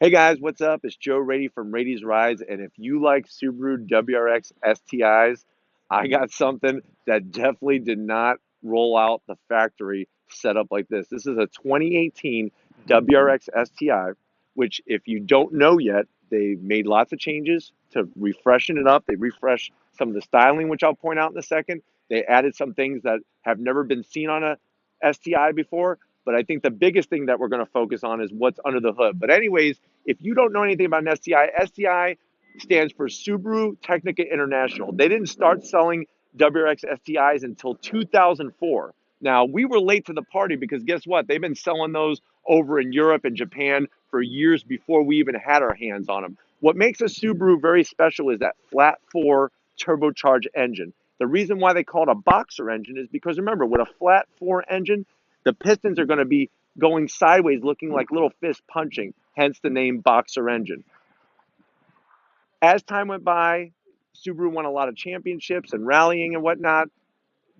Hey guys, what's up? It's Joe Raiti from Raiti's Rides, and if you like Subaru WRX STIs, I got something that definitely did not roll out the factory set up like this. This is a 2018 WRX STI, which if you don't know yet, they made lots of changes to refreshen it up. They refreshed some of the styling, which I'll point out in a second. They added some things that have never been seen on a STI before, but I think the biggest thing that we're going to focus on is what's under the hood. But anyways, if you don't know anything about an STI, STI stands for Subaru Technica International. They didn't start selling WRX STIs until 2004. Now, we were late to the party because guess what? They've been selling those over in Europe and Japan for years before we even had our hands on them. What makes a Subaru very special is that flat four turbocharged engine. The reason why they call it a boxer engine is because remember, with a flat four engine, the pistons are going to be going sideways, looking like little fists punching, hence the name boxer engine. As time went by, Subaru won a lot of championships and rallying and whatnot.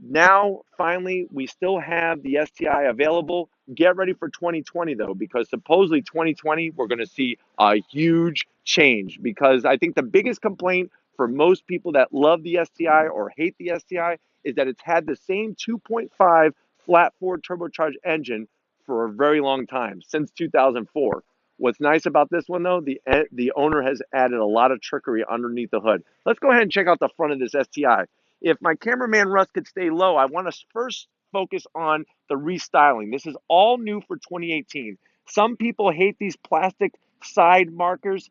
Now, finally, we still have the STI available. Get ready for 2020, though, because supposedly 2020, we're going to see a huge change. Because I think the biggest complaint for most people that love the STI or hate the STI is that it's had the same 2.5 flat four turbocharged engine for a very long time, since 2004. What's nice about this one, though, the owner has added a lot of trickery underneath the hood. Let's go ahead and check out the front of this STI. If my cameraman Russ could stay low, I want to first focus on the restyling. This is all new for 2018. Some people hate these plastic side markers.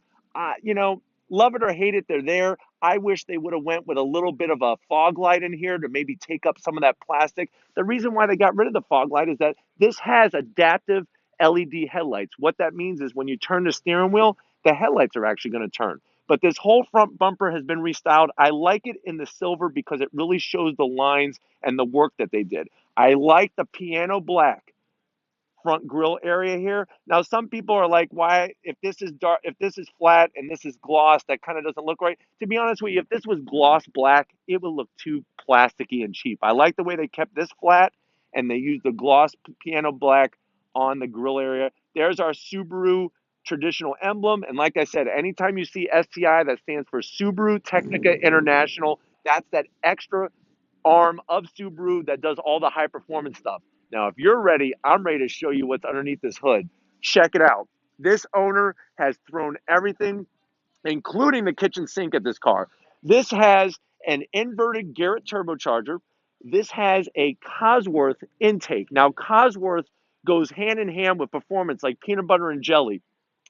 Love it or hate it, they're there. I wish they would have went with a little bit of a fog light in here to maybe take up some of that plastic. The reason why they got rid of the fog light is that this has adaptive LED headlights. What that means is when you turn the steering wheel, the headlights are actually going to turn. But this whole front bumper has been restyled. I like it in the silver because it really shows the lines and the work that they did. I like the piano black front grille area here. Now, some people are like, why, if this is dark, if this is flat and this is gloss, that kind of doesn't look right. To be honest with you, if this was gloss black, it would look too plasticky and cheap. I like the way they kept this flat and they used the gloss piano black on the grill area. There's our Subaru traditional emblem. And like I said, anytime you see STI, that stands for Subaru Technica International. That's that extra arm of Subaru that does all the high performance stuff. Now, if you're ready, I'm ready to show you what's underneath this hood. Check it out. This owner has thrown everything, including the kitchen sink at this car. This has an inverted Garrett turbocharger. This has a Cosworth intake. Now, Cosworth goes hand in hand with performance like peanut butter and jelly.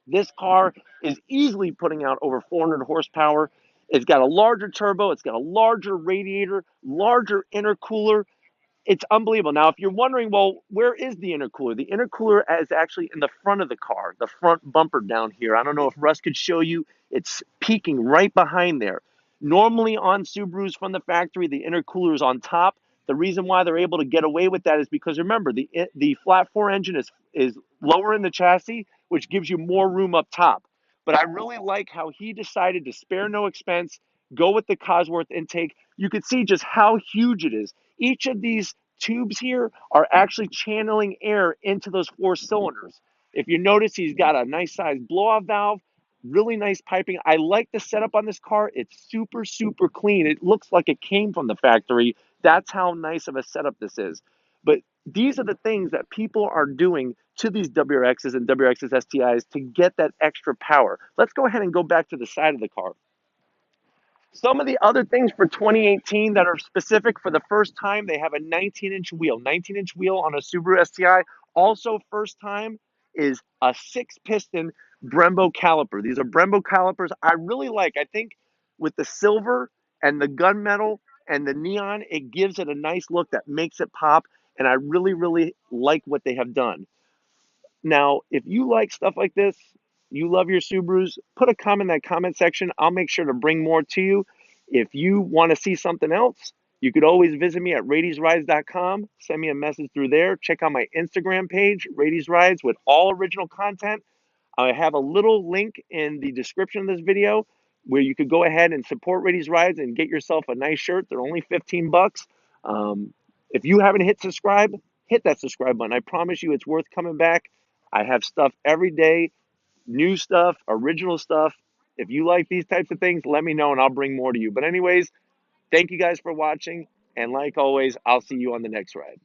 This car is easily putting out over 400 horsepower. It's got a larger turbo. It's got a larger radiator, larger intercooler. It's unbelievable. Now, if you're wondering, well, where is the intercooler? The intercooler is actually in the front of the car, the front bumper down here. I don't know if Russ could show you. It's peeking right behind there. Normally on Subarus from the factory, the intercooler is on top. The reason why they're able to get away with that is because remember, the flat four engine is lower in the chassis, which gives you more room up top. But I really like how he decided to spare no expense, go with the Cosworth intake. You can see just how huge it is. Each of these tubes here are actually channeling air into those four cylinders. If you notice, he's got a nice sized blow-off valve, really nice piping. I like the setup on this car. It's super, super clean. It looks like it came from the factory. That's how nice of a setup this is. But these are the things that people are doing to these WRXs and WRXs STIs to get that extra power. Let's go ahead and go back to the side of the car. Some of the other things for 2018 that are specific for the first time, they have a 19-inch wheel. 19-inch wheel on a Subaru STI. Also, first time is a 6-piston Brembo caliper. These are Brembo calipers I really like. I think with the silver and the gunmetal and the neon, it gives it a nice look that makes it pop. And I really, really like what they have done. Now, if you like stuff like this, you love your Subarus, put a comment in that comment section. I'll make sure to bring more to you. If you want to see something else, you could always visit me at ratiesrides.com. Send me a message through there. Check out my Instagram page, Ratiesrides, Rides, with all original content. I have a little link in the description of this video where you could go ahead and support Ratiesrides Rides and get yourself a nice shirt. They're only 15 bucks. If you haven't hit subscribe, hit that subscribe button. I promise you it's worth coming back. I have stuff every day new stuff, original stuff. If you like these types of things, let me know and I'll bring more to you. But anyways, thank you guys for watching. And like always, I'll see you on the next ride.